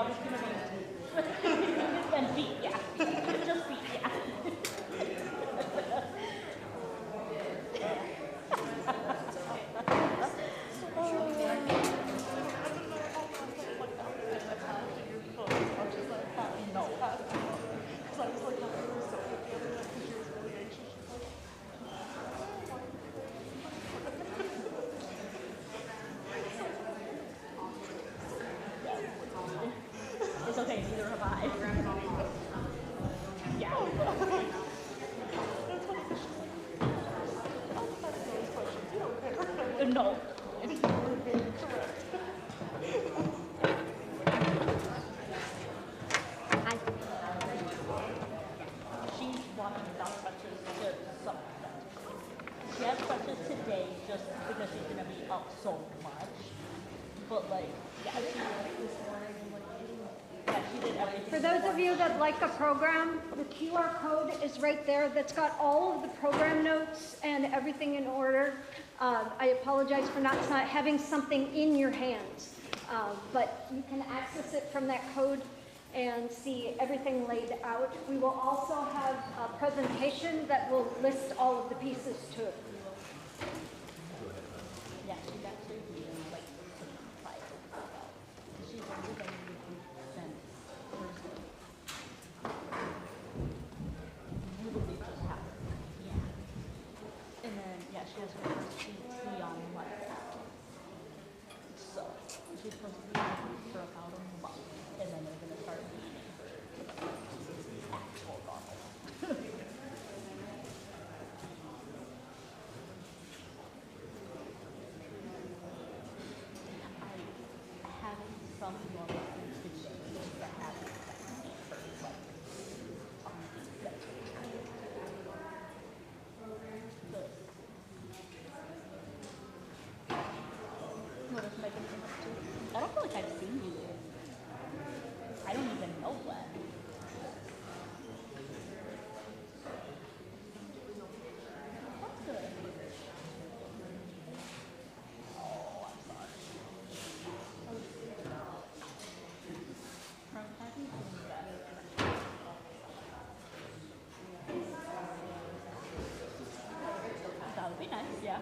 just gonna be and beat, yeah. Just beat, yeah. It's okay, neither have I. Yeah. No. Hi. She's walking without crutches to some extent. She has crutches today just because she's gonna be up so much. But like, yeah, she did everything. For those of you that like a program, the QR code is right there. That's got all of the program notes and everything in order. I apologize for not having something in your hands, but you can access it from that code and see everything laid out. We will also have a presentation that will list all of the pieces too. Yeah, she's actually like surprised about. She's only been since Thursday. Literally just happened. Yeah. And then yeah, she has her first PT on Monday. So she's supposed to be for about a month, and then they're gonna start meeting her actual normal. Having some normal things to do that haven't affected her like on the schedule. Good. What is Megan so much too? I don't feel like I've seen you. I don't even know when. That's good. Oh, I'm sorry. I'm happy to do that. That would be nice, yeah.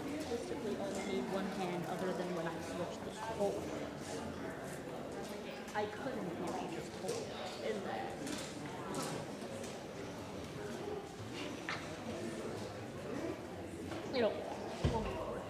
consistently only need one hand other than when I switch the hold. I couldn't really just hold. And you know, we'll move forward.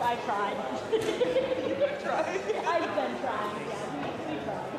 I tried. I've been trying. Yeah, we tried.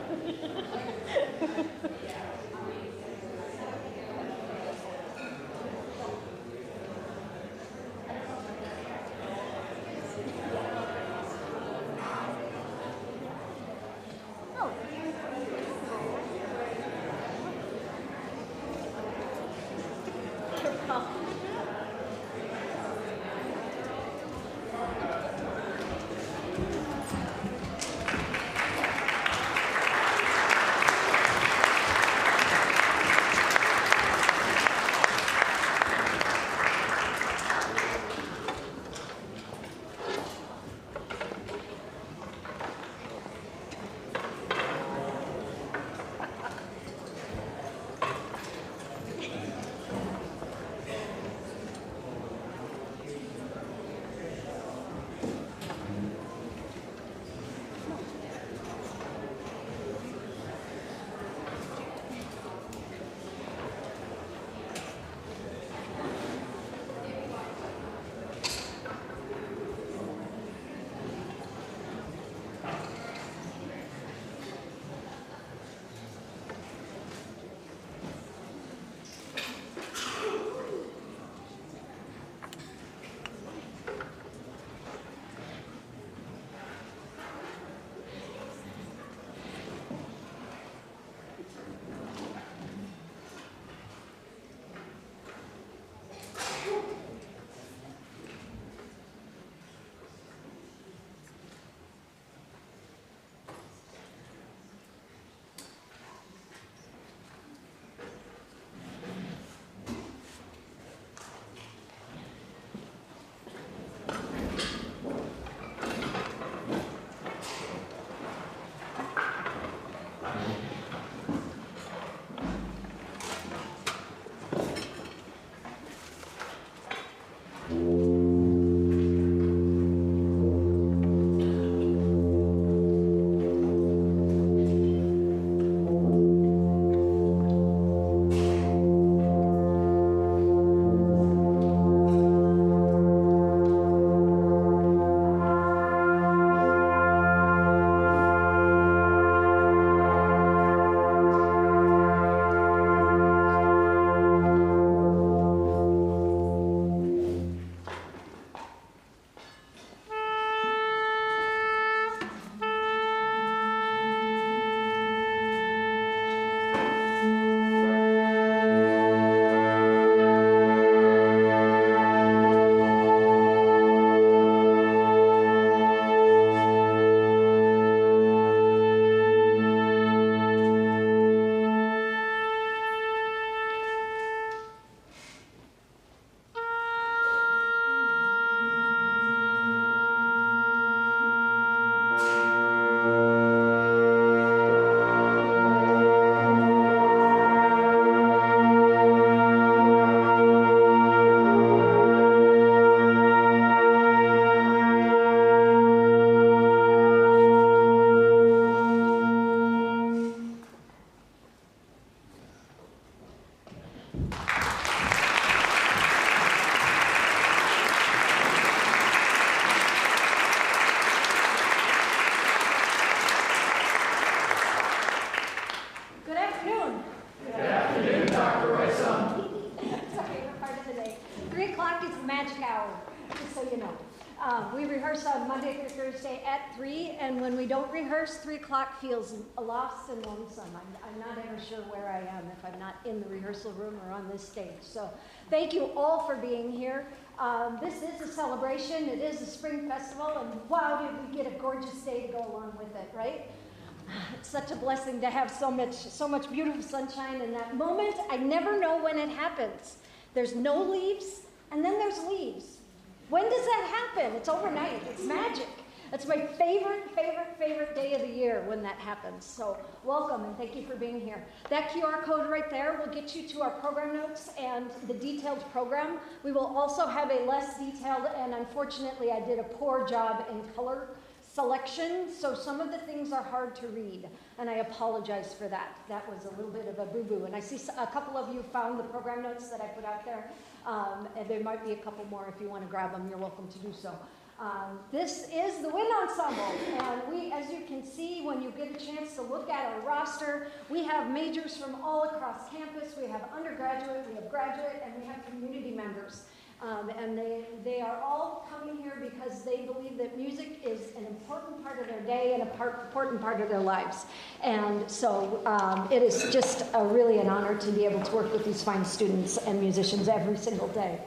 We rehearse on Monday through Thursday at 3, and when we don't rehearse, 3 o'clock feels lost and lonesome. I'm not ever sure where I am if I'm not in the rehearsal room or on this stage. So thank you all for being here. This is a celebration. It is a spring festival, and wow, did we get a gorgeous day to go along with it, right? It's such a blessing to have so much beautiful sunshine in that moment. I never know when it happens. There's no leaves, and then there's leaves. When does that happen? It's overnight. It's magic. It's my favorite day of the year when that happens. So welcome, and thank you for being here. That QR code right there will get you to our program notes and the detailed program. We will also have a less detailed, and unfortunately I did a poor job in color selection, so some of the things are hard to read, and I apologize for that. That was a little bit of a boo-boo, and I see a couple of you found the program notes that I put out there, and there might be a couple more. If you want to grab them, you're welcome to do so. This is the Wind Ensemble, and we, as you can see when you get a chance to look at our roster, we have majors from all across campus. We have undergraduate, we have graduate, and we have community members. And they are all coming here because they believe that music is an important part of their day and important part of their lives. And so it is just really an honor to be able to work with these fine students and musicians every single day.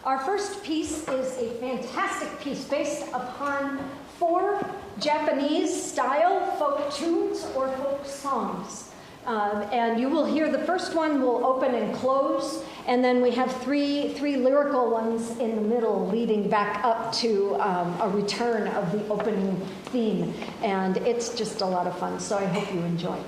Our first piece is a fantastic piece based upon 4 Japanese-style folk tunes or folk songs. And you will hear the first one will open and close, and then we have three lyrical ones in the middle leading back up to a return of the opening theme. And it's just a lot of fun, so I hope you enjoy.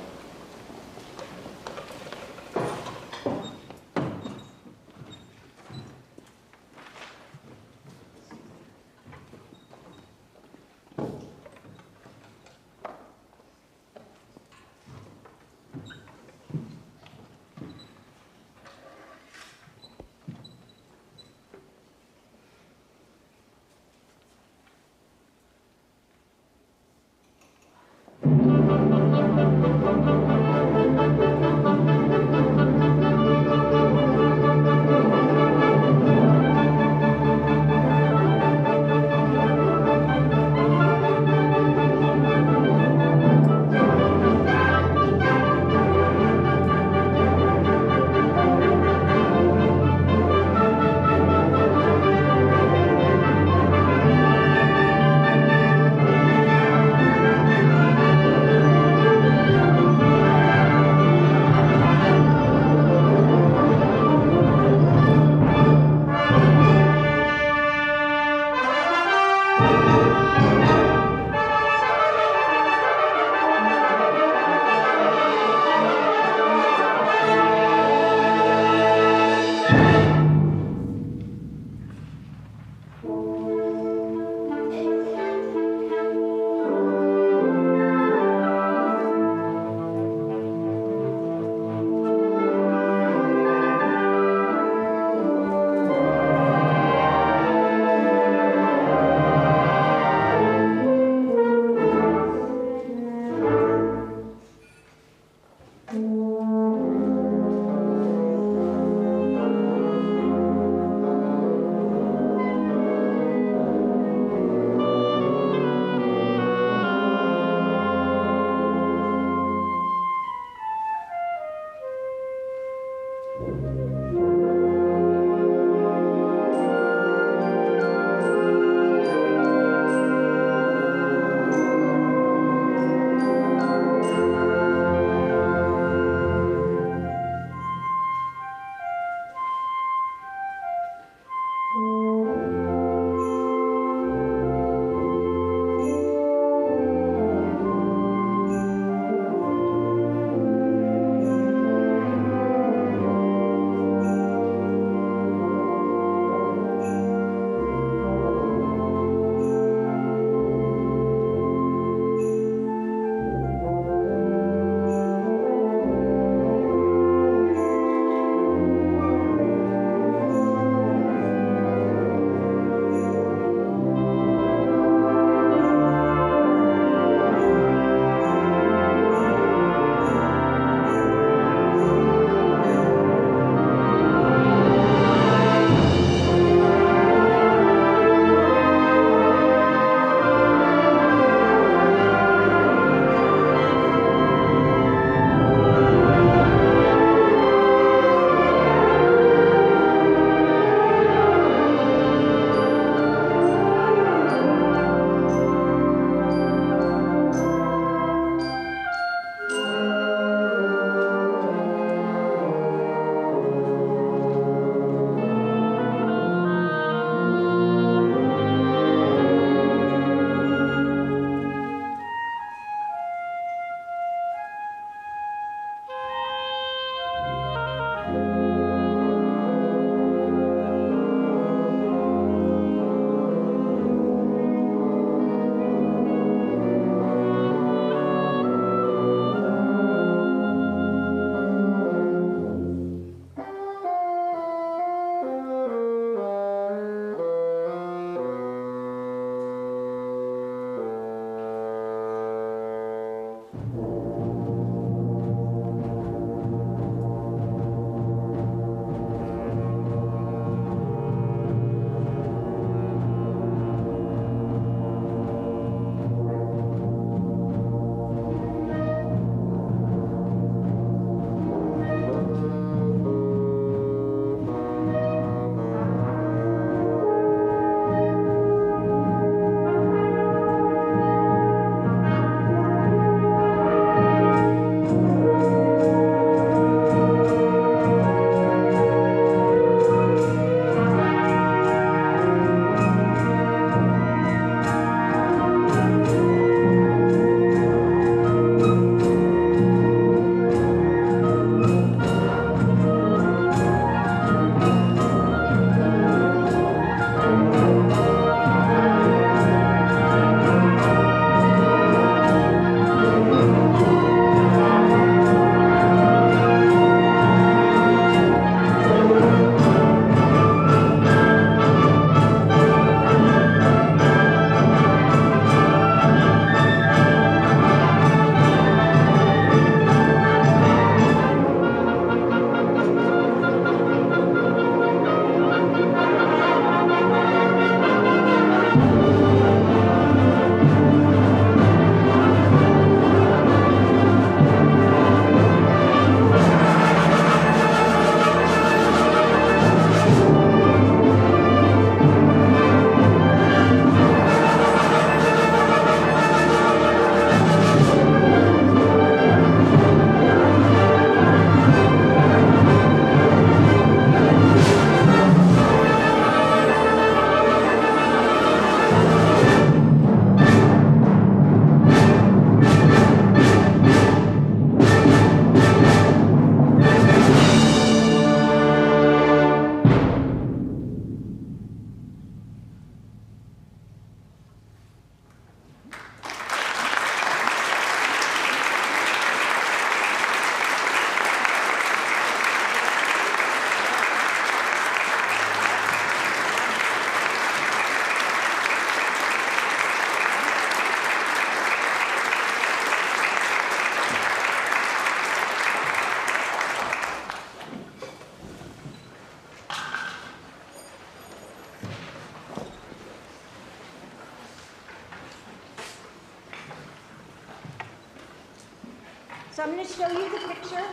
So I'm going to show you the picture.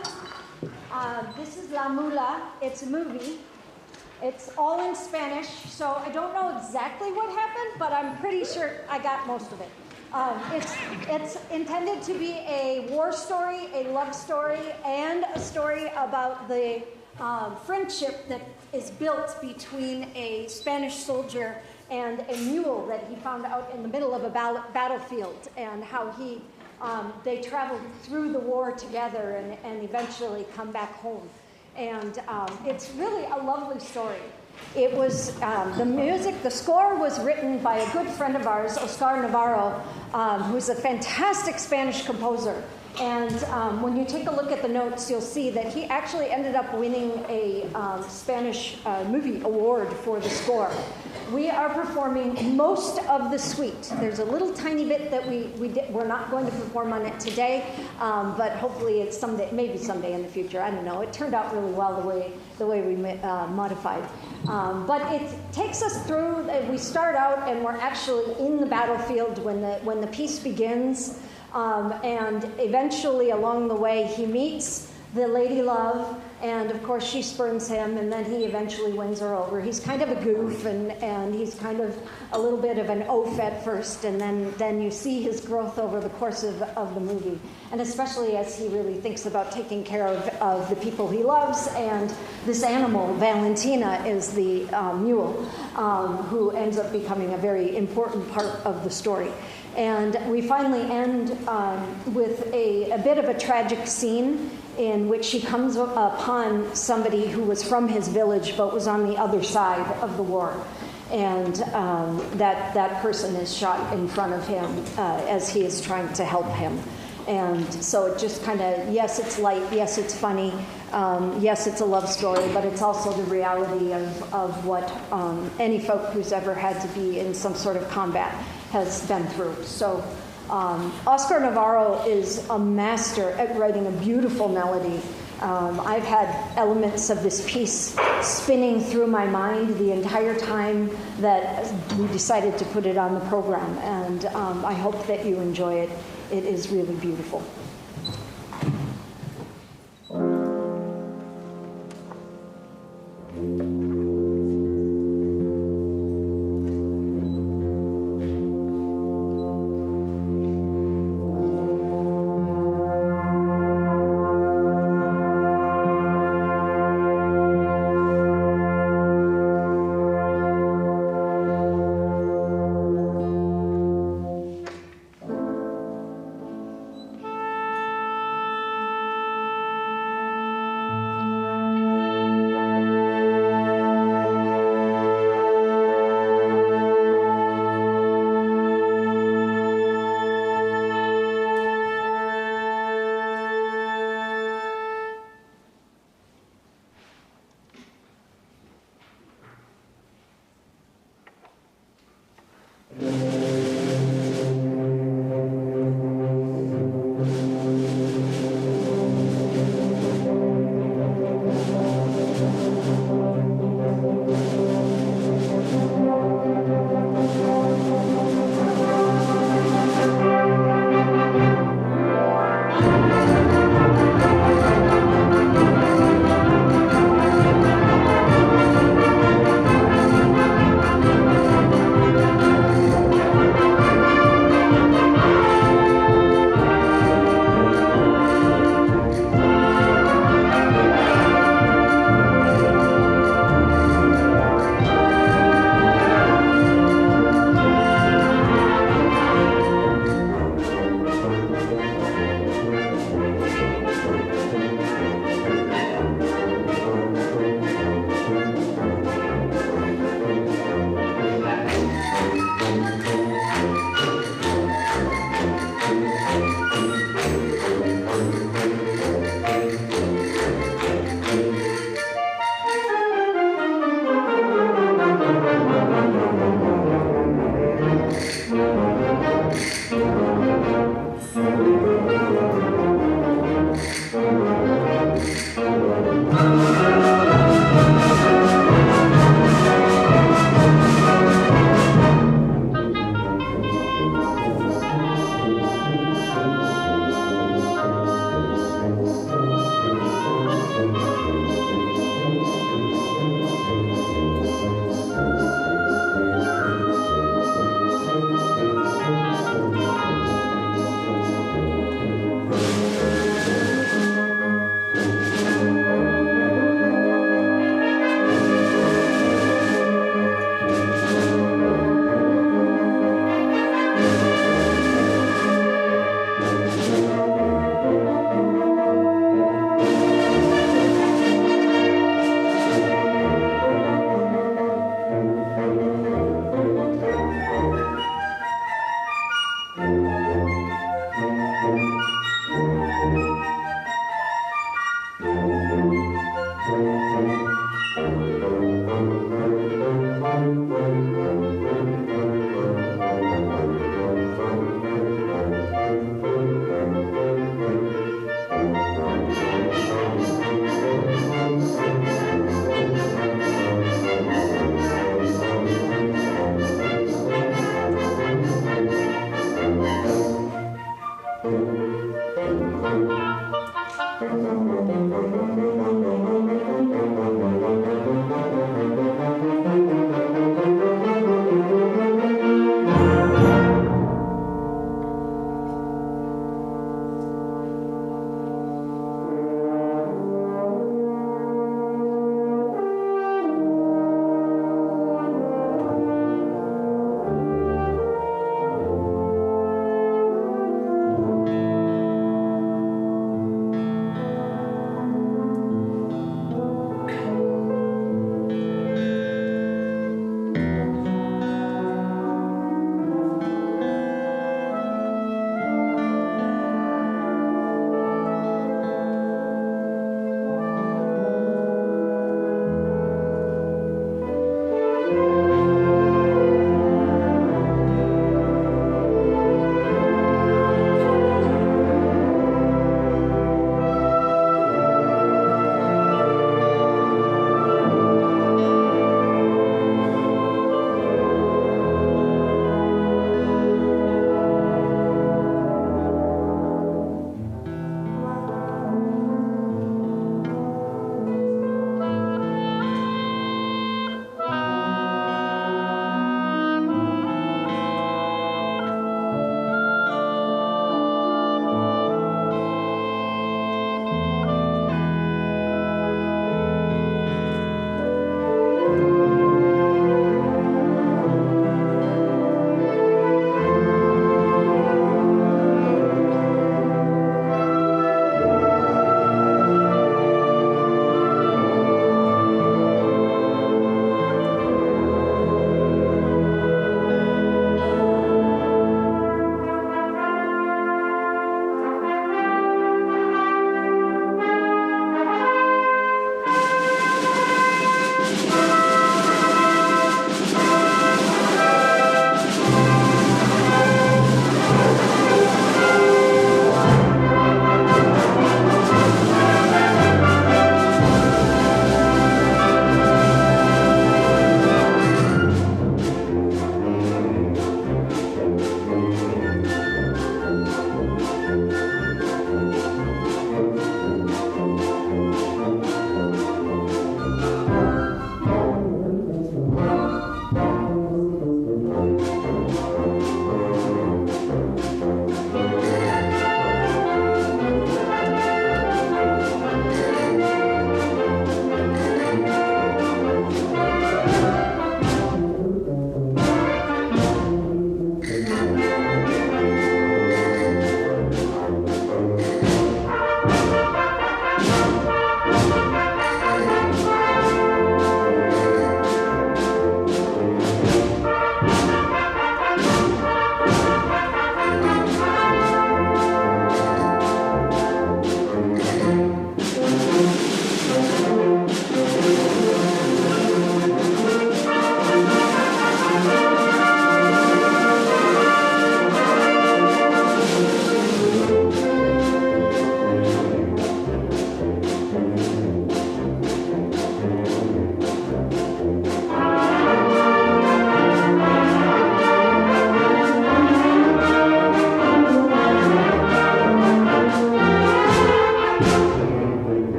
This is La Mula. It's a movie. It's all in Spanish, so I don't know exactly what happened, but I'm pretty sure I got most of it. It's intended to be a war story, a love story, and a story about the friendship that is built between a Spanish soldier and a mule that he found out in the middle of a battlefield, and how they traveled through the war together and eventually come back home. And it's really a lovely story. It was, the score was written by a good friend of ours, Oscar Navarro, who's a fantastic Spanish composer. And when you take a look at the notes, you'll see that he actually ended up winning a Spanish movie award for the score. We are performing most of the suite. There's a little tiny bit that we're not going to perform on it today, but hopefully it's maybe someday in the future. I don't know. It turned out really well the way we modified. But it takes us through. We start out and we're actually in the battlefield when the piece begins, and eventually along the way he meets the lady love, and of course she spurns him, and then he eventually wins her over. He's kind of a goof, and he's kind of a little bit of an oaf at first, and then you see his growth over the course of the movie, and especially as he really thinks about taking care of the people he loves. And this animal, Valentina, is the mule, who ends up becoming a very important part of the story. And we finally end with a bit of a tragic scene in which he comes upon somebody who was from his village but was on the other side of the war. And that person is shot in front of him as he is trying to help him. And so it just kind of, yes, it's light, yes, it's funny, yes, it's a love story, but it's also the reality of what any folk who's ever had to be in some sort of combat has been through. So Oscar Navarro is a master at writing a beautiful melody. I've had elements of this piece spinning through my mind the entire time that we decided to put it on the program, and I hope that you enjoy it. It is really beautiful.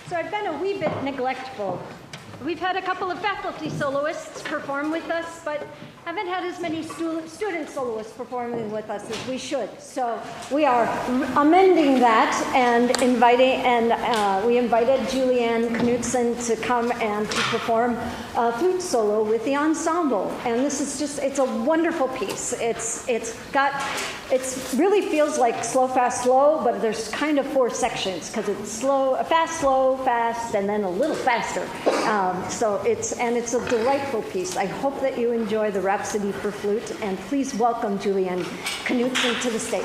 So I've been a wee bit neglectful. We've had a couple of faculty soloists perform with us, but haven't had as many student soloists performing with us as we should. So we are amending that and we invited Julianne Knudsen to come and to perform a flute solo with the ensemble. And this is just, it's a wonderful piece. It really feels like slow, fast, slow, but there's kind of 4 sections because it's slow, fast, and then a little faster. So it's a delightful piece. I hope that you enjoy the Rhapsody for Flute, and please welcome Julianne Knudsen to the stage.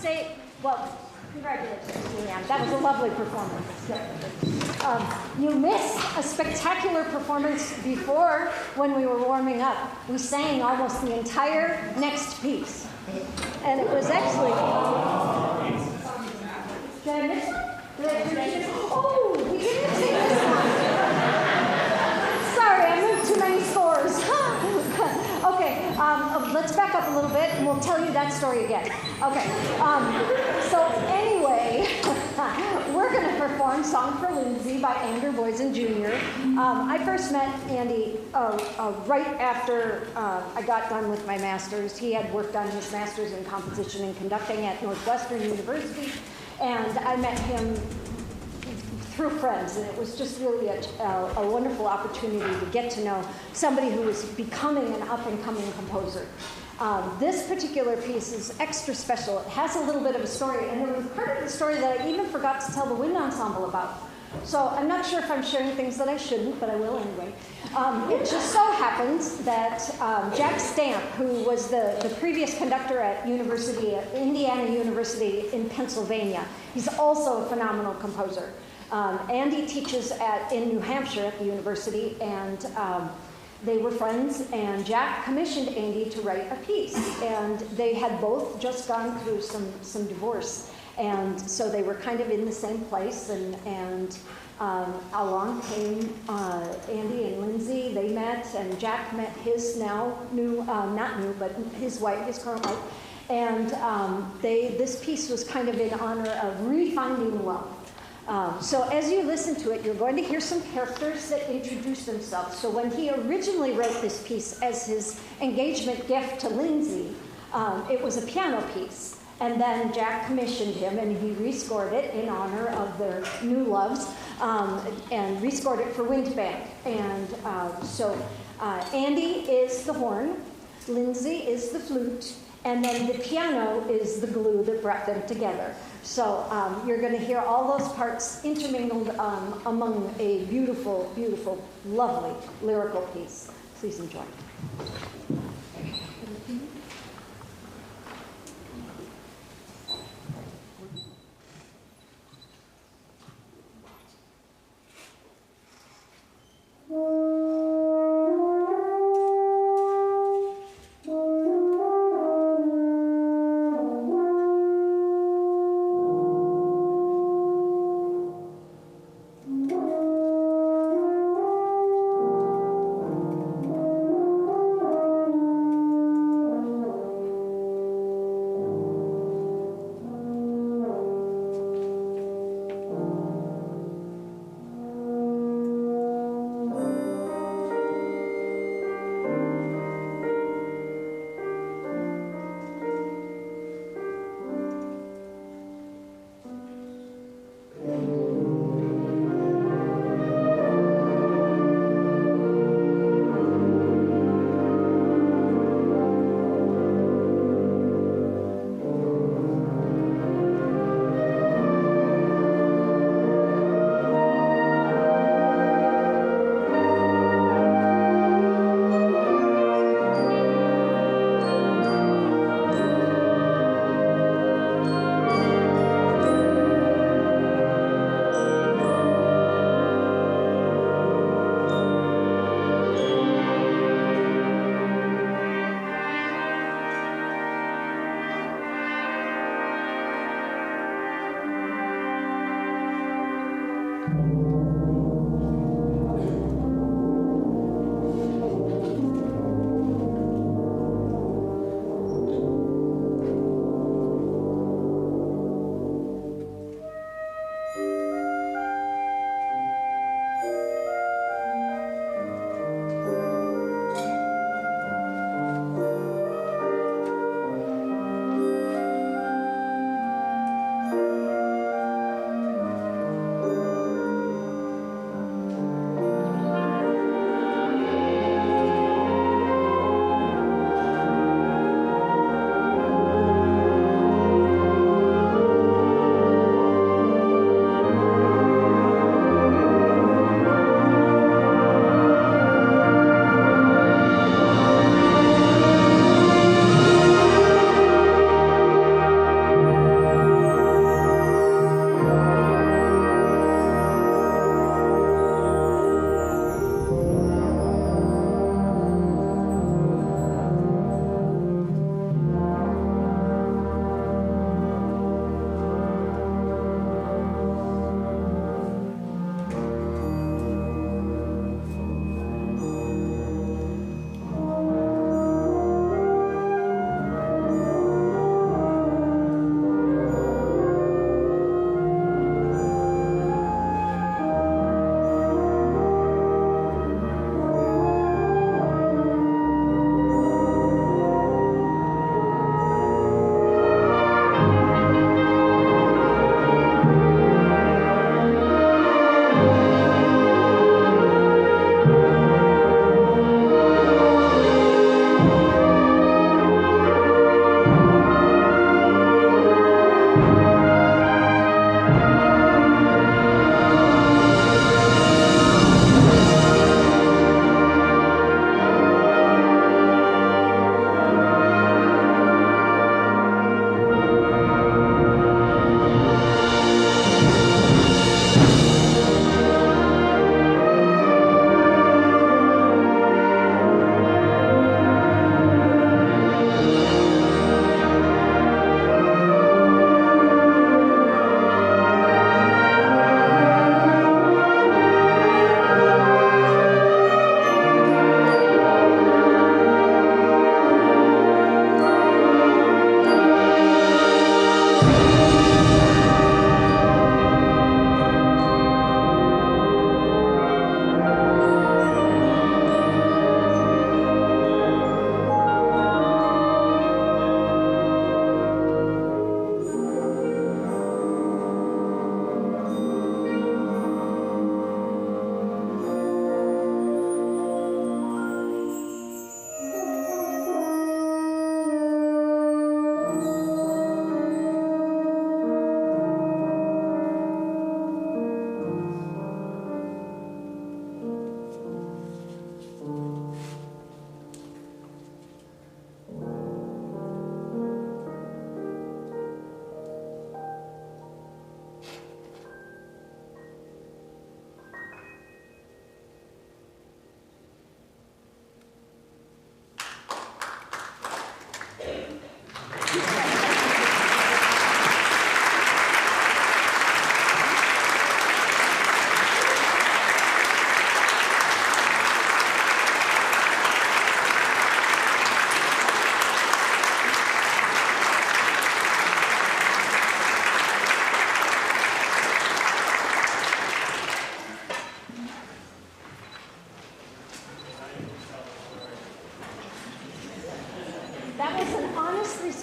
say, well, congratulations, Leanne. That was a lovely performance. You missed a spectacular performance before when we were warming up. We sang almost the entire next piece. And it was actually... Did I miss one? Oh, we didn't sing this one. Sorry, I moved too many scores. Okay, let's back up a little bit and we'll tell you that story again. Okay, so anyway, we're going to perform Song for Lindsay by Andrew Boysen Jr. I first met Andy right after I got done with my master's. He had worked on his master's in composition and conducting at Northwestern University, and I met him through friends, and it was just really a wonderful opportunity to get to know somebody who was becoming an up-and-coming composer. This particular piece is extra special. It has a little bit of a story, and there was part of the story that I even forgot to tell the wind ensemble about. So I'm not sure if I'm sharing things that I shouldn't, but I will anyway. It just so happens that Jack Stamp, who was the previous conductor at Indiana University in Pennsylvania, he's also a phenomenal composer. Andy teaches in New Hampshire at the university, and they were friends, and Jack commissioned Andy to write a piece. And they had both just gone through some divorce, and so they were kind of in the same place, and along came Andy and Lindsay. They met, and Jack met his now new, not new, but his wife, his current wife, and this piece was kind of in honor of refinding love. So as you listen to it, you're going to hear some characters that introduce themselves. So when he originally wrote this piece as his engagement gift to Lindsay, it was a piano piece. And then Jack commissioned him, and he rescored it in honor of their new loves, and rescored it for wind band. And so Andy is the horn, Lindsay is the flute, and then the piano is the glue that brought them together. So you're going to hear all those parts intermingled among a beautiful, beautiful, lovely lyrical piece. Please enjoy.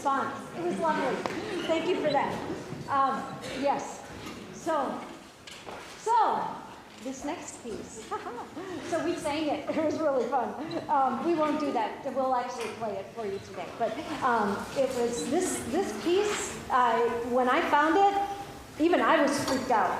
response. It was lovely. Thank you for that. Yes. So, this next piece. So we sang it. It was really fun. We won't do that. We'll actually play it for you today. But it was this piece. When I found it, even I was freaked out.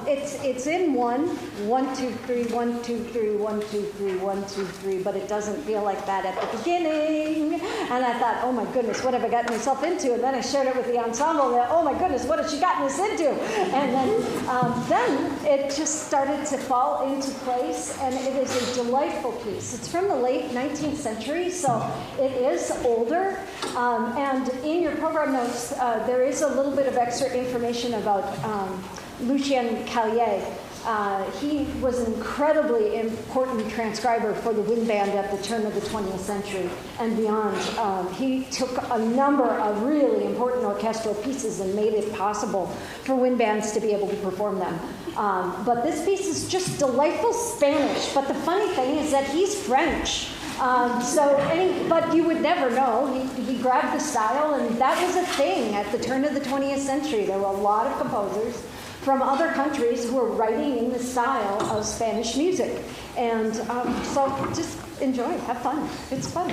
It's in 1, 2, 3, 1, 2, 3, 1, 2, 3, 1, 2, 3, but it doesn't feel like that at the beginning. And I thought, oh my goodness, what have I gotten myself into? And then I shared it with the ensemble. And, oh my goodness, what has she gotten us into? And then it just started to fall into place, and it is a delightful piece. It's from the late 19th century, so it is older. And in your program notes, there is a little bit of extra information about Lucien Callier. He was an incredibly important transcriber for the wind band at the turn of the 20th century and beyond. He took a number of really important orchestral pieces and made it possible for wind bands to be able to perform them. But this piece is just delightful Spanish. But the funny thing is that he's French. But you would never know. He grabbed the style, and that was a thing at the turn of the 20th century. There were a lot of composers from other countries who were writing in the style of Spanish music. And so just enjoy, have fun. It's fun.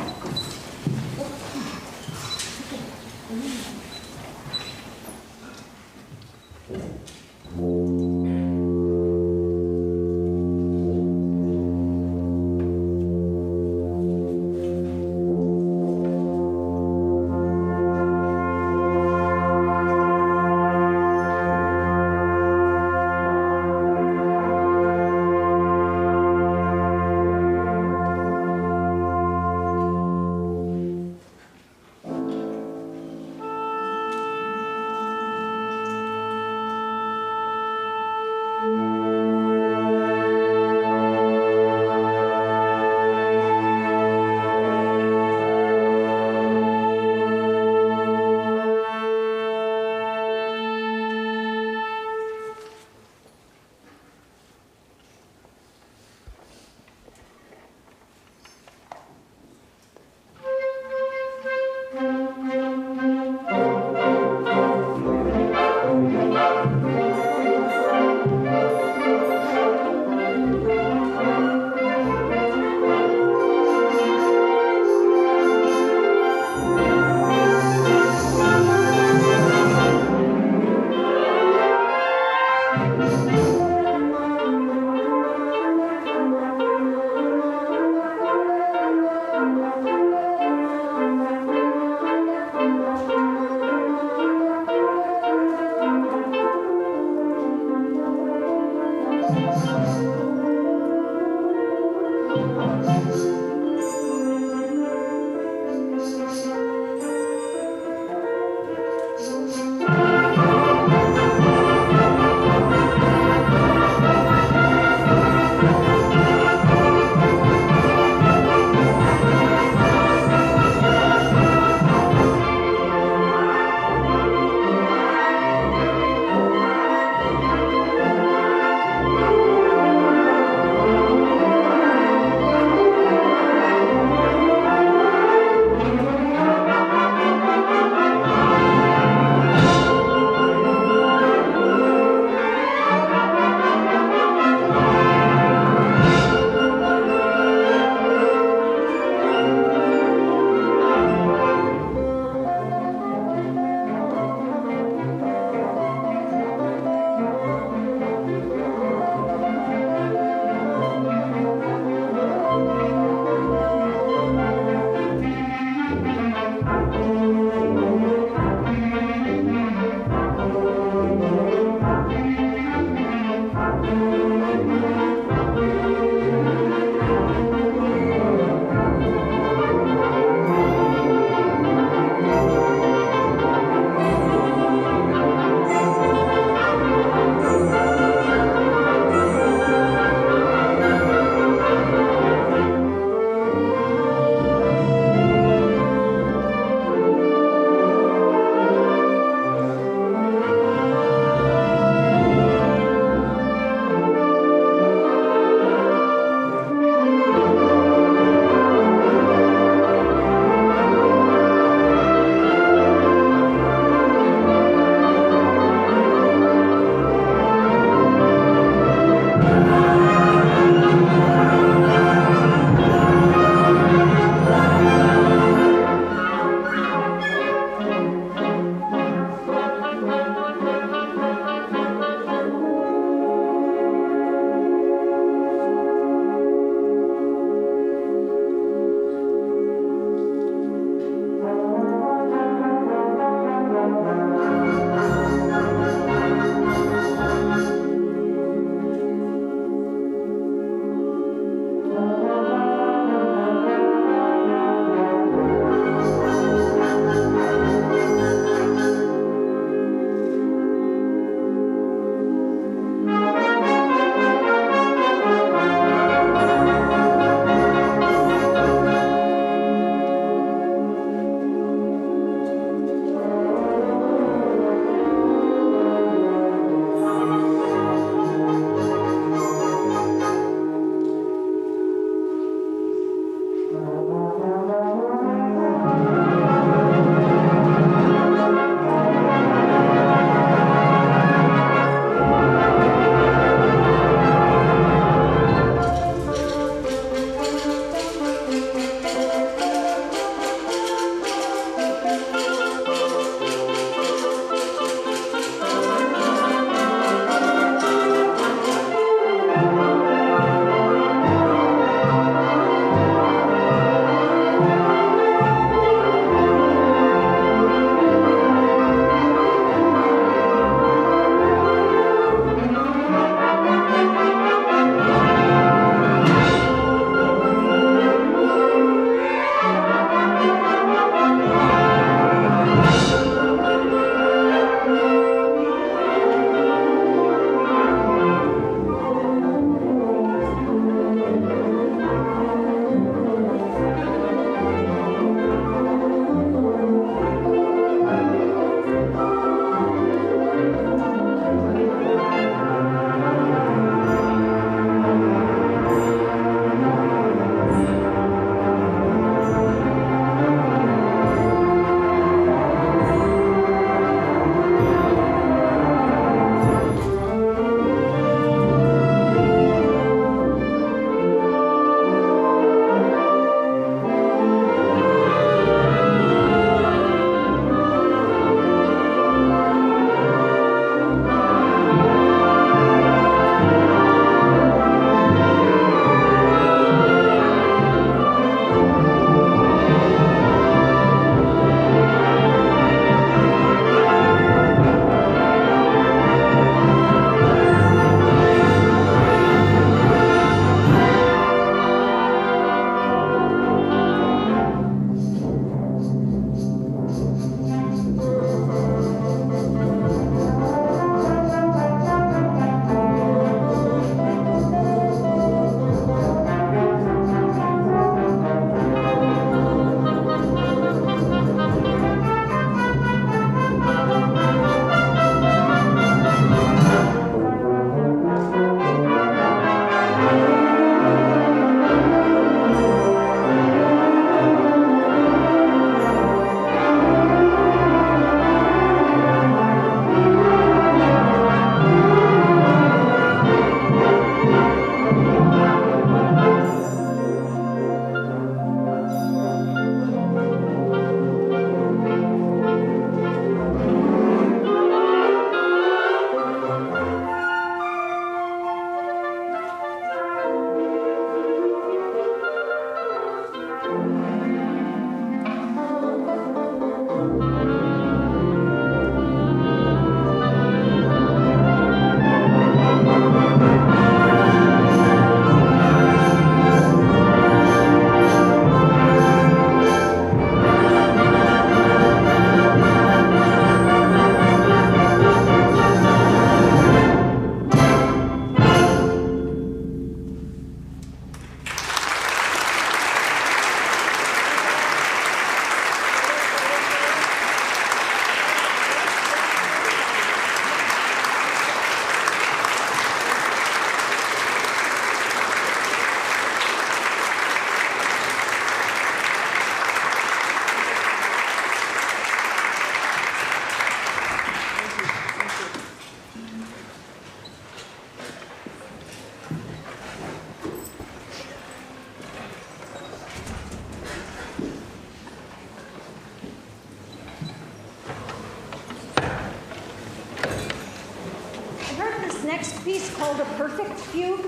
piece called a perfect fugue.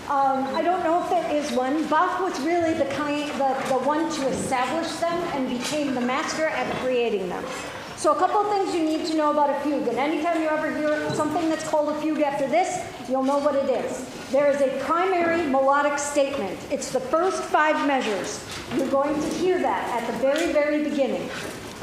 I don't know if there is one. Bach was really the one to establish them and became the master at creating them. So a couple of things you need to know about a fugue. And anytime you ever hear something that's called a fugue after this, you'll know what it is. There is a primary melodic statement. It's the first 5 measures. You're going to hear that at the very, very beginning.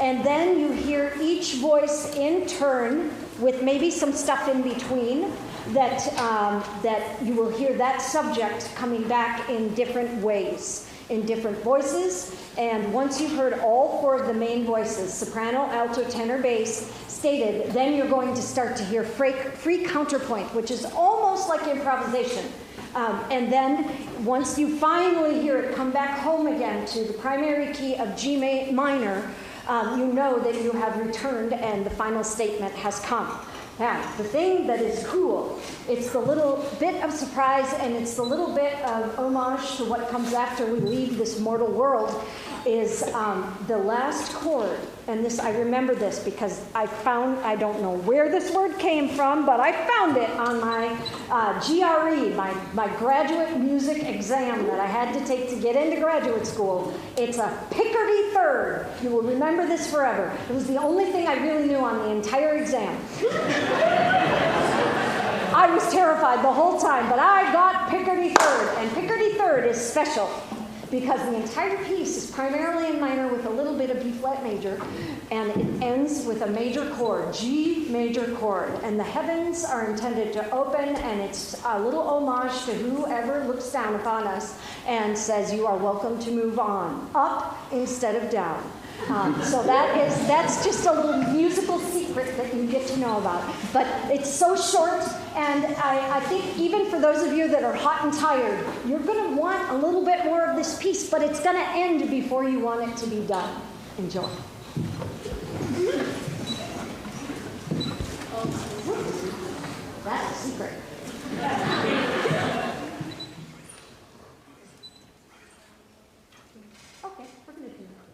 And then you hear each voice in turn with maybe some stuff in between that you will hear that subject coming back in different ways, in different voices. And once you've heard all 4 of the main voices, soprano, alto, tenor, bass, stated, then you're going to start to hear free counterpoint, which is almost like improvisation. And then once you finally hear it come back home again to the primary key of G minor, you know that you have returned and the final statement has come. Now, the thing that is cool, it's the little bit of surprise and it's the little bit of homage to what comes after we leave this mortal world, is the last chord. And this, I remember this because I don't know where this word came from, but I found it on my GRE, my graduate music exam that I had to take to get into graduate school. It's a Picardy third. You will remember this forever. It was the only thing I really knew on the entire exam. I was terrified the whole time, but I got Picardy third, and Picardy third is special because the entire piece is primarily in minor with a little bit of B flat major, and it ends with a major chord, G major chord, and the heavens are intended to open, and it's a little homage to whoever looks down upon us and says you are welcome to move on, up instead of down. So that's just a little musical secret that you get to know about. But it's so short, and I think even for those of you that are hot and tired, you're going to want a little bit more of this piece, but it's going to end before you want it to be done. Enjoy. That's a secret. Okay, we're going to do that.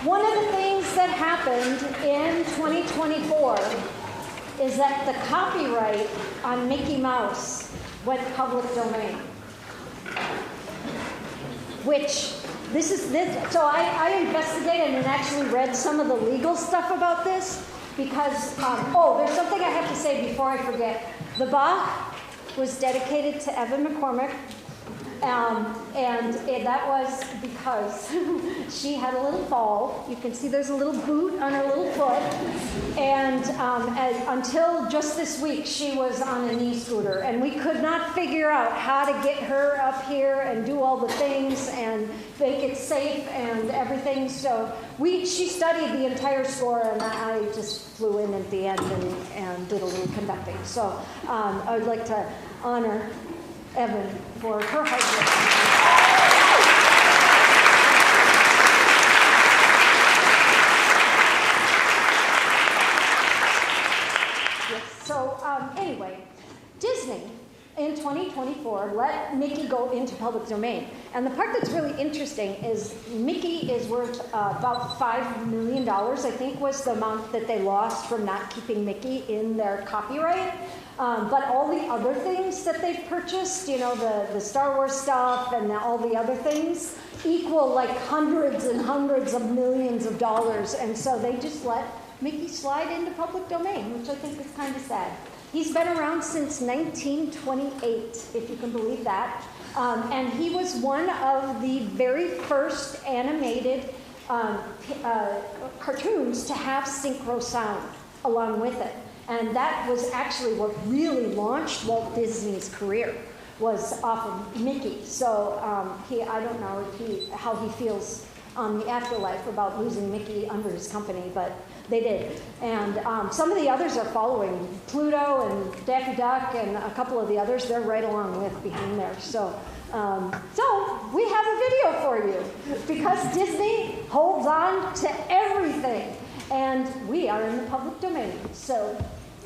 one of the things that happened in 2024 is that the copyright on Mickey Mouse went public domain. Which, so I investigated and actually read some of the legal stuff about this because, there's something I have to say before I forget. The Bach was dedicated to Evan McCormick. That was because she had a little fall. You can see there's a little boot on her little foot. And until just this week, she was on a knee scooter. And we could not figure out how to get her up here and do all the things and make it safe and everything. So she studied the entire score, and I just flew in at the end and did a little conducting. So I would like to honor Evan for her hard work. Yes, so anyway, Disney in 2024 let Mickey go into public domain. And the part that's really interesting is Mickey is worth about $5 million, I think was the amount that they lost from not keeping Mickey in their copyright. But all the other things that they've purchased, the Star Wars stuff and all the other things, equal like hundreds and hundreds of millions of dollars. And so they just let Mickey slide into public domain, which I think is kind of sad. He's been around since 1928, if you can believe that. And he was one of the very first animated cartoons to have synchro sound along with it. And that was actually what really launched Walt Disney's career, was off of Mickey. So I don't know how he feels on the afterlife about losing Mickey under his company, but they did. And some of the others are following. Pluto and Daffy Duck and a couple of the others, they're right along with behind there. So we have a video for you because Disney holds on to everything. And we are in the public domain, so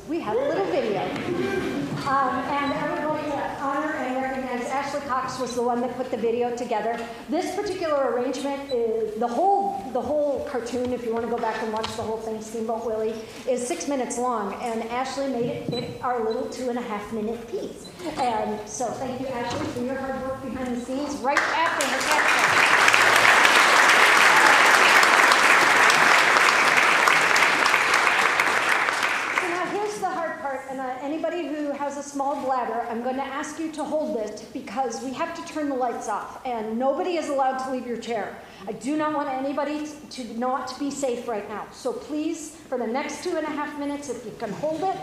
we have a little video. And everybody honor and recognize Ashley Cox was the one that put the video together. This particular arrangement is the whole cartoon, if you want to go back and watch the whole thing, Steamboat Willie, is 6 minutes long, and Ashley made it fit our little 2.5-minute piece. And so thank you, Ashley, for your hard work behind the scenes right after the capstone. And anybody who has a small bladder, I'm going to ask you to hold it because we have to turn the lights off and nobody is allowed to leave your chair. I do not want anybody to not be safe right now. So please, for the next 2.5 minutes, if you can hold it,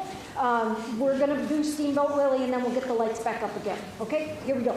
we're going to do Steamboat Willie and then we'll get the lights back up again. Okay, here we go.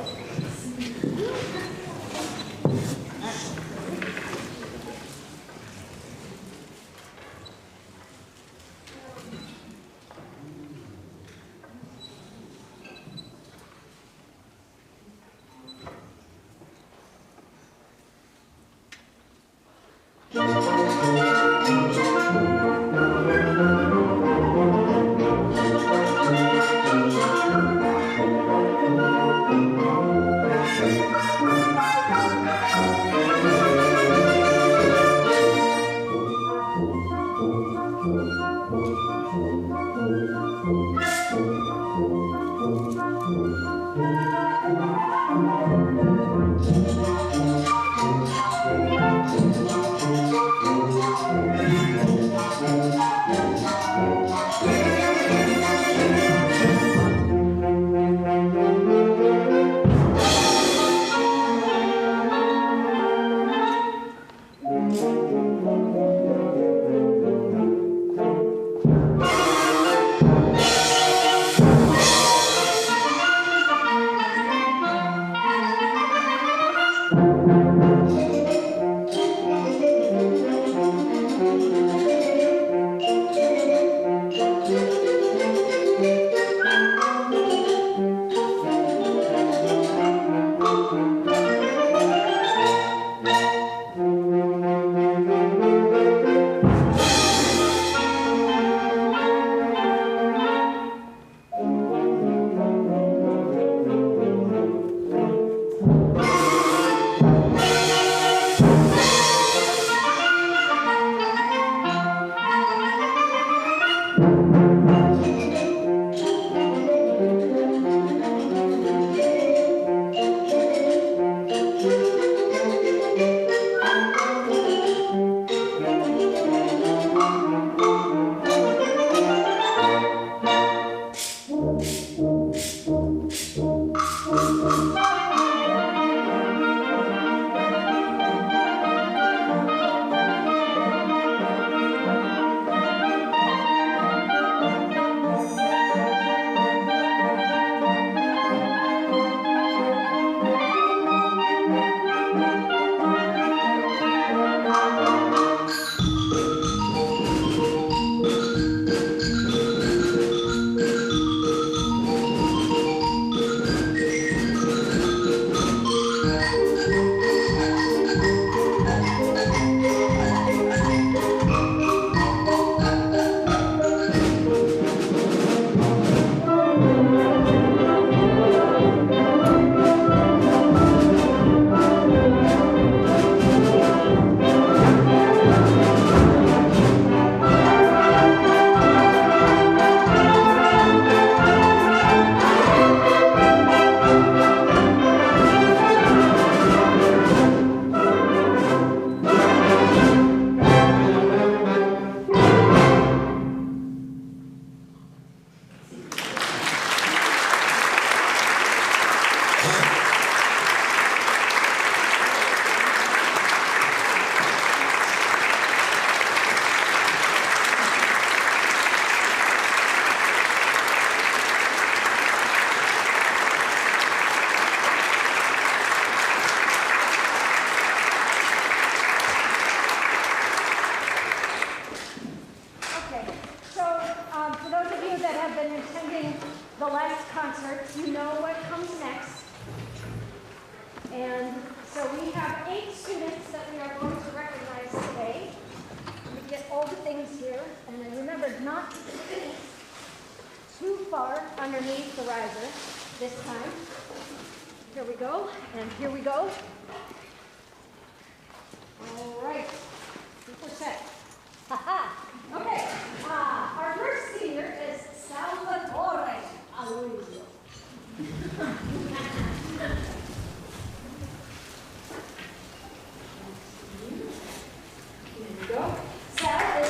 bar underneath the riser this time. Here we go, and here we go. All right, super set. Okay, our first senior is Salvatore Aloisio. Here we go. Sal is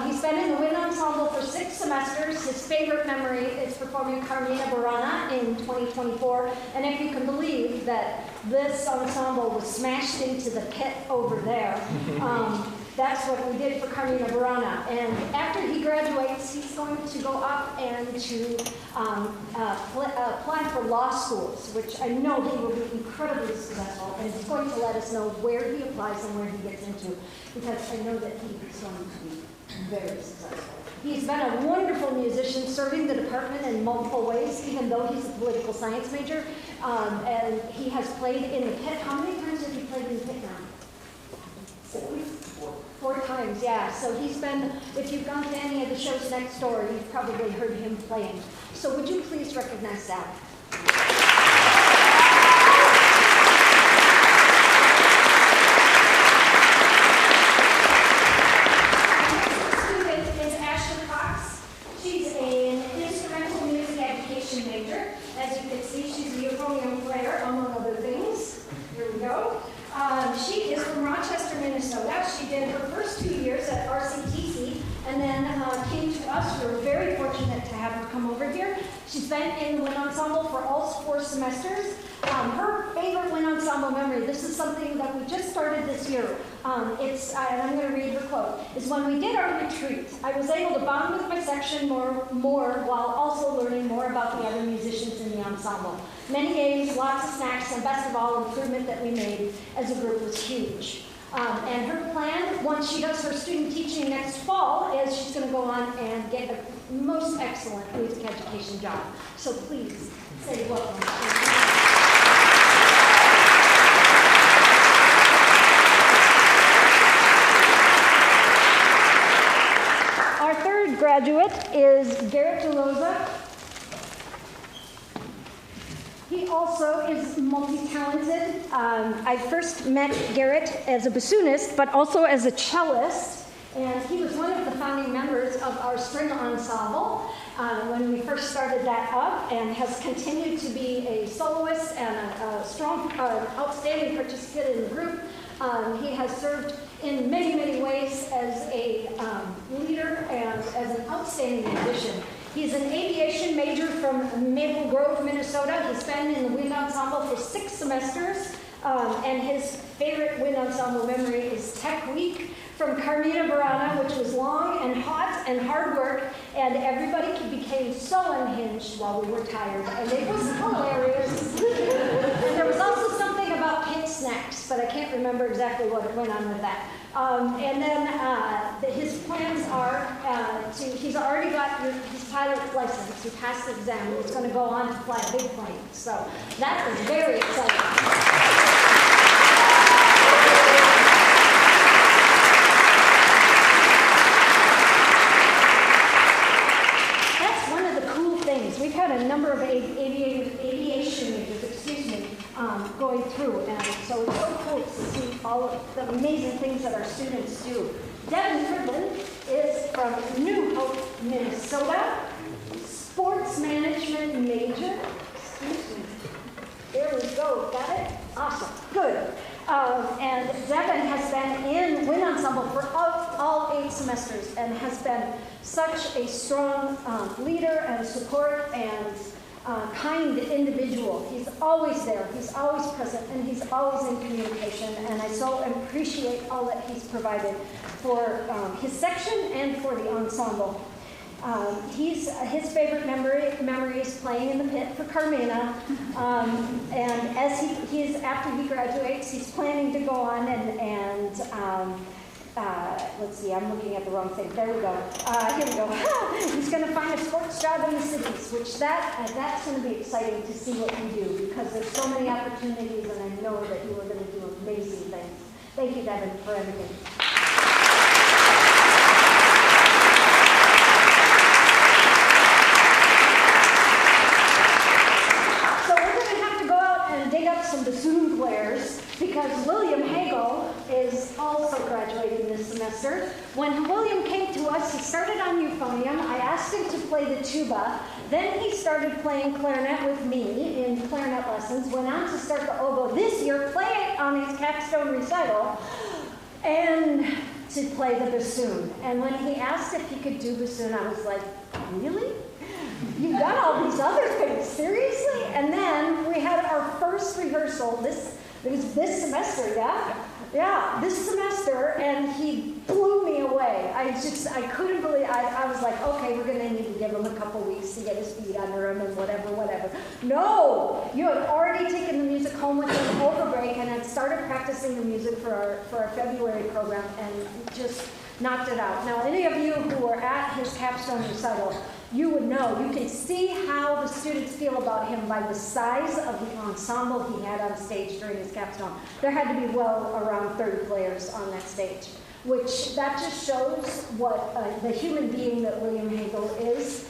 he's been in the wind ensemble for 6 semesters. His favorite memory is performing Carmina Burana in 2024. And if you can believe that this ensemble was smashed into the pit over there, that's what we did for Carmina Burana. And after he graduates, he's going to go up and to apply for law schools, which I know he will be incredibly successful. And he's going to let us know where he applies and where he gets into, because I know that he's going to be very successful. He's been a wonderful musician, serving the department in multiple ways, even though he's a political science major. And he has played in the pit. How many times have you played in the pit now? 4 times, yeah. So he's been, if you've gone to any of the shows next door, you've probably heard him playing. So would you please recognize Sal? She is from Rochester, Minnesota. She did her first 2 years at RCTC and then came to us. We were very fortunate to have her come over here. She's been in the wind ensemble for all 4 semesters. Her favorite wind ensemble memory, this is something that we just started this year. And I'm going to read her quote, is when we did our retreat, I was able to bond with my section more while also learning more about the other musicians in the ensemble. Many games, lots of snacks, and best of all, improvement that we made as a group was huge. And her plan, once she does her student teaching next fall, is she's going to go on and get a most excellent music education job. So please say welcome. Our third graduate is Garrett DeLoza. He also is multi-talented. I first met Garrett as a bassoonist, but also as a cellist. And he was one of the founding members of our string ensemble when we first started that up, and has continued to be a soloist and a strong, outstanding participant in the group. He has served in many, many ways as a leader and as an outstanding musician. He's an aviation major from Maple Grove, Minnesota. He's been in the wind ensemble for 6 semesters, and his favorite wind ensemble memory is Tech Week from Carmina Burana, which was long and hot and hard work, and everybody became so unhinged while we were tired, and it was hilarious. And there was also something about pit snacks, but I can't remember exactly what went on with that. And then his plans are he's already got his pilot license. He passed the exam. He's going to go on to fly a big plane. So that is very exciting. We've had a number of aviation majors, going through, and so it's so cool to see all of the amazing things that our students do. Devin Friedland is from New Hope, Minnesota, sports management major. Excuse me. There we go. Got it? Awesome. Good. And Devin has been in wind ensemble for all 8 semesters and has been such a strong leader and support and kind individual. He's always there, he's always present, and he's always in communication, and I so appreciate all that he's provided for his section and for the ensemble. His favorite memory is playing in the pit for Carmina, and as he's after he graduates, he's planning to go on and let's see, I'm looking at the wrong thing. There we go. Here we go. He's going to find a sports job in the cities, which that's going to be exciting to see what you do, because there's so many opportunities, and I know that you are going to do amazing things. Thank you, Devin, for everything. So we're going to have to go out and dig up some bassoon players because William Hagel is also graduating this semester. When William came to us, he started on euphonium. I asked him to play the tuba. Then he started playing clarinet with me in clarinet lessons, went on to start the oboe this year, play it on his capstone recital, and to play the bassoon. And when he asked if he could do bassoon, I was like, really? You've done all these other things, seriously? And then we had our first rehearsal, it was this semester, yeah? Yeah, this semester, and he blew me away. I couldn't believe, I was like, okay, we're gonna need to give him a couple weeks to get his feet under him and whatever. No, you had already taken the music home with him over break and had started practicing the music for our February program and just knocked it out. Now, any of you who were at his capstone recital, you would know, you can see how the students feel about him by the size of the ensemble he had on stage during his capstone. There had to be well around 30 players on that stage, which that just shows what the human being that William Hagel is.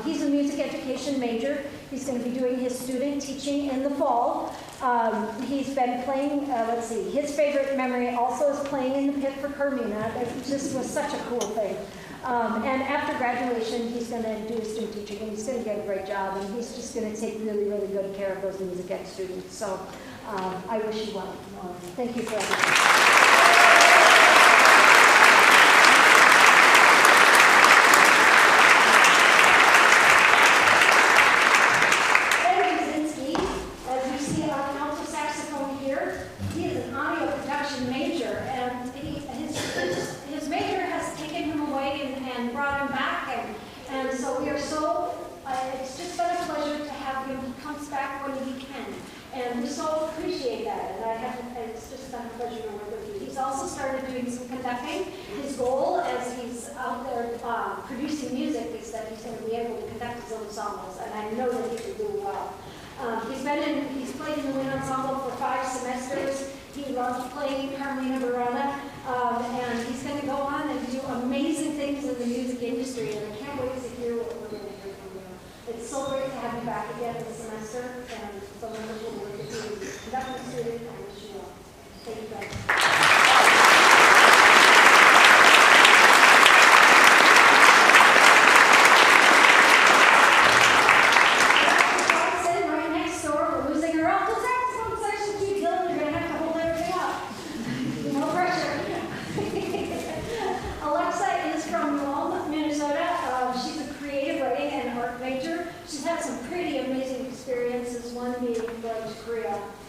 He's a music education major. He's going to be doing his student teaching in the fall. He's been playing, his favorite memory also is playing in the pit for Carmina. It just was such a cool thing. And after graduation, he's going to do his student teaching, and he's going to get a great job, and he's just going to take really, really good care of those music ed students. So I wish you well. Thank you for everything. His goal, as he's out there producing music, is that he's going to be able to conduct his own ensembles, and I know that he can do well. He's played in the wind ensemble for 5 semesters. He loves playing Carmina Burana, and he's going to go on and do amazing things in the music industry, and I can't wait to hear what we're going to hear from you. It's so great to have you back again this semester, and so wonderful work with you. Conducting student, I wish you well. Thank you, guys.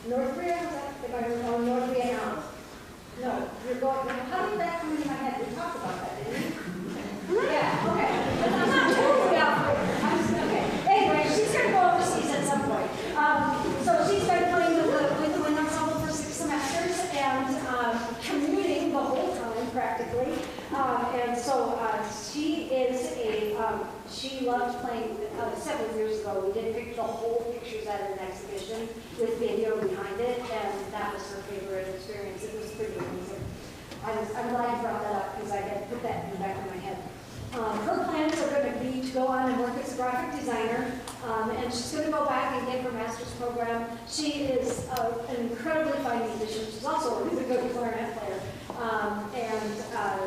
North Korea, was that? If I remember, North Vietnam. No, you're going, how did that come into my head? We talked about that, didn't we? Yeah, okay. I'm not totally out for it. Okay. Anyway, she's going to go overseas at some point. So she's been playing with the wind ensemble for 6 semesters and commuting the whole time, practically. And so she loves playing. Several years ago, we did the whole pictures at an exhibition with video behind it, and that was her favorite experience. It was pretty amazing. I'm glad you brought that up because I had put that in the back of my head. Her plans are going to be to go on and work as a graphic designer, and she's going to go back and get her master's program. She is an incredibly fine musician. She's also a really good clarinet player, and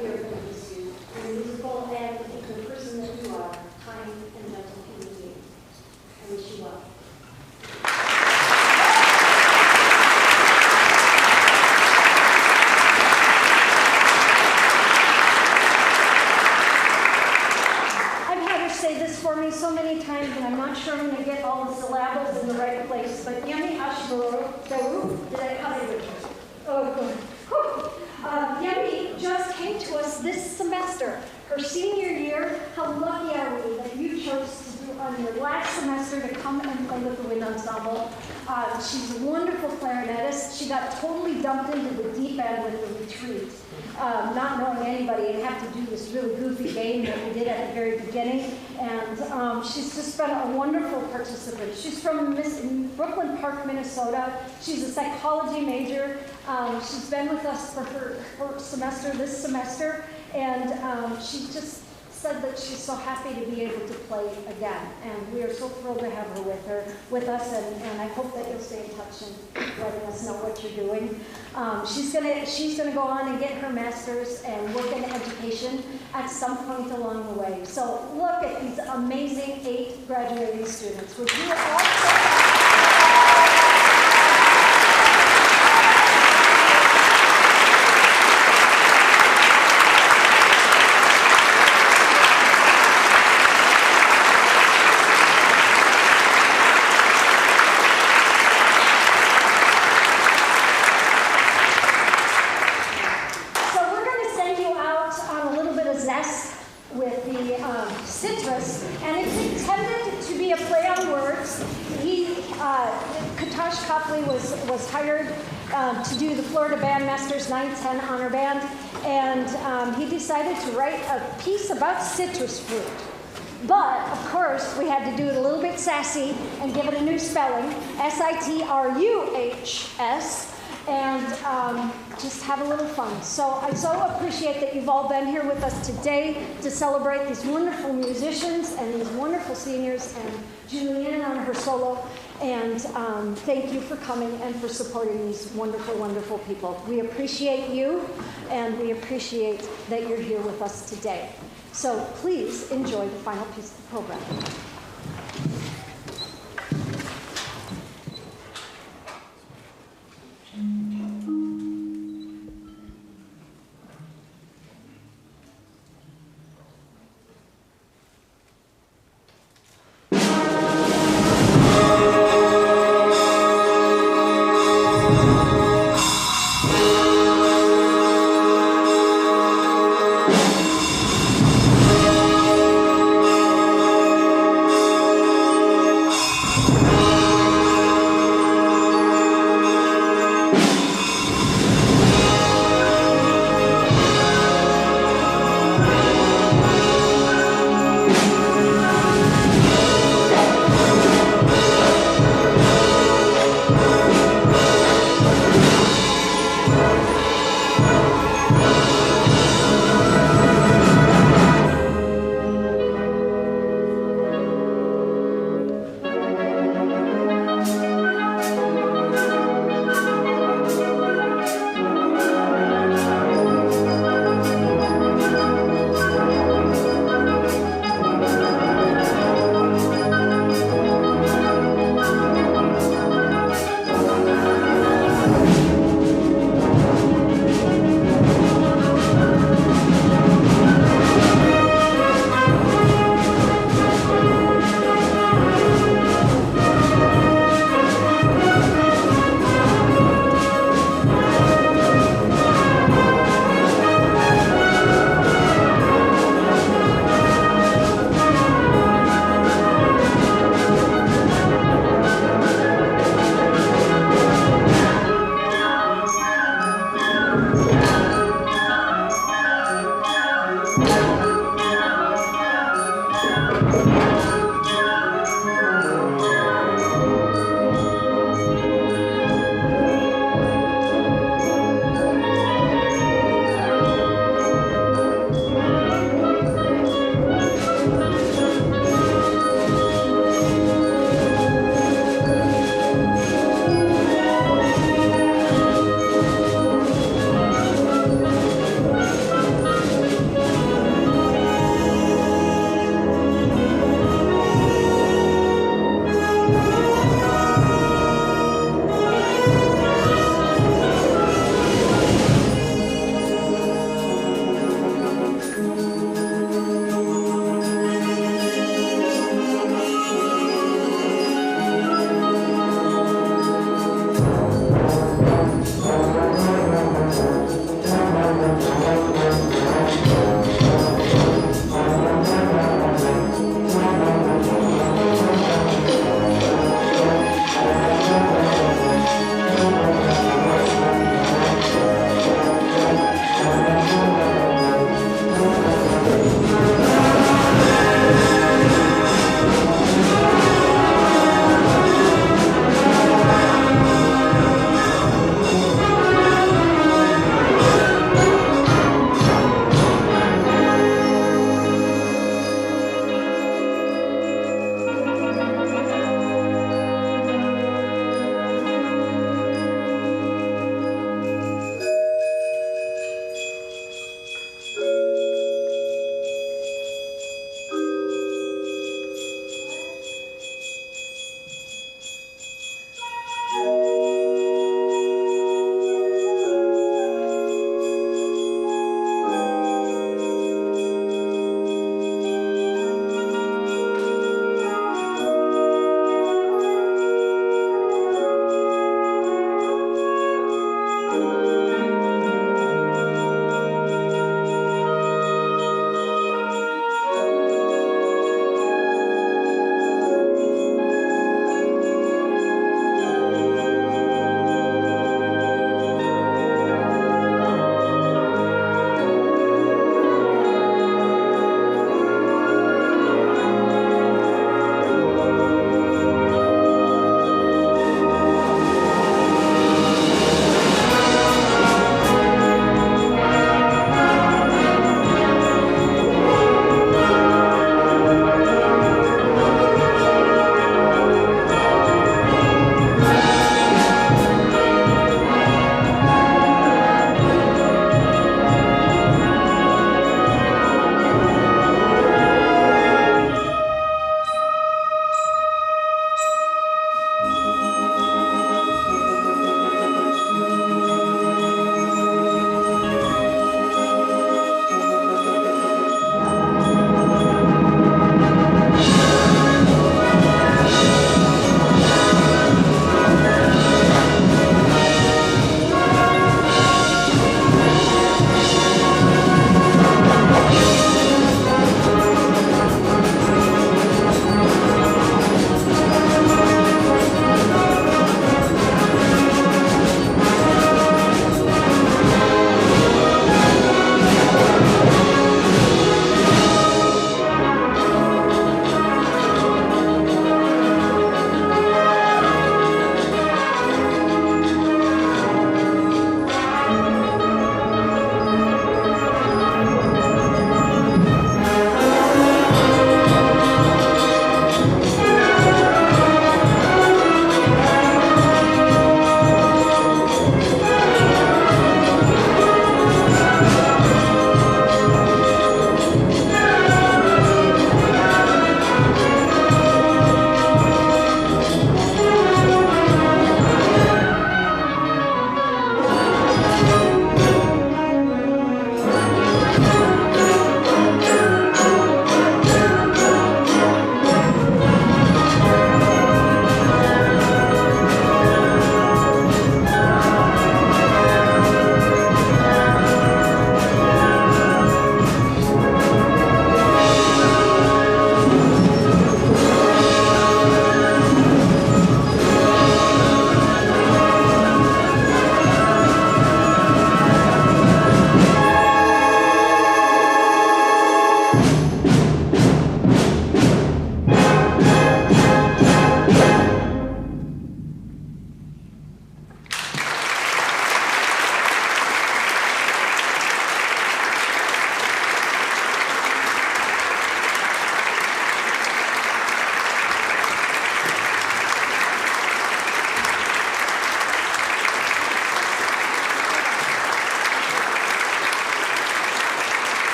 we are going to miss you. You're musical and the person that you are, kind and gentle human being. I wish you well. For me so many times, and I'm not sure I'm going to get all the syllables in the right place, but Yemi Ashiburu, did I cut it? Oh, good. Yemi just came to us this semester, her senior year. How lucky are we that you chose to do on your last semester to come and play with the wind ensemble. She's a wonderful clarinetist. She got totally dumped into the deep end with the retreat. not knowing anybody and have to do this really goofy game that we did at the very beginning. And she's just been a wonderful participant. She's from Brooklyn Park, Minnesota. She's a psychology major. She's been with us for her semester, this semester, and she just said that she's so happy to be able to play again. And we are so thrilled to have her with us, and I hope that you'll stay in touch and letting us know what you're doing. She's gonna go on and get her master's and work in education at some point along the way. So look at these amazing 8 graduating students. Would you all with the citrus, and it's intended to be a play on words. Katosh Copley was hired to do the Florida Bandmasters 910 honor band, and he decided to write a piece about citrus fruit. But, of course, we had to do it a little bit sassy and give it a new spelling, S-I-T-R-U-H-S, and just have a little fun. So I so appreciate that you've all been here with us today to celebrate these wonderful musicians and these wonderful seniors and Julianne on her solo. And thank you for coming and for supporting these wonderful, wonderful people. We appreciate you, and we appreciate that you're here with us today. So please enjoy the final piece of the program.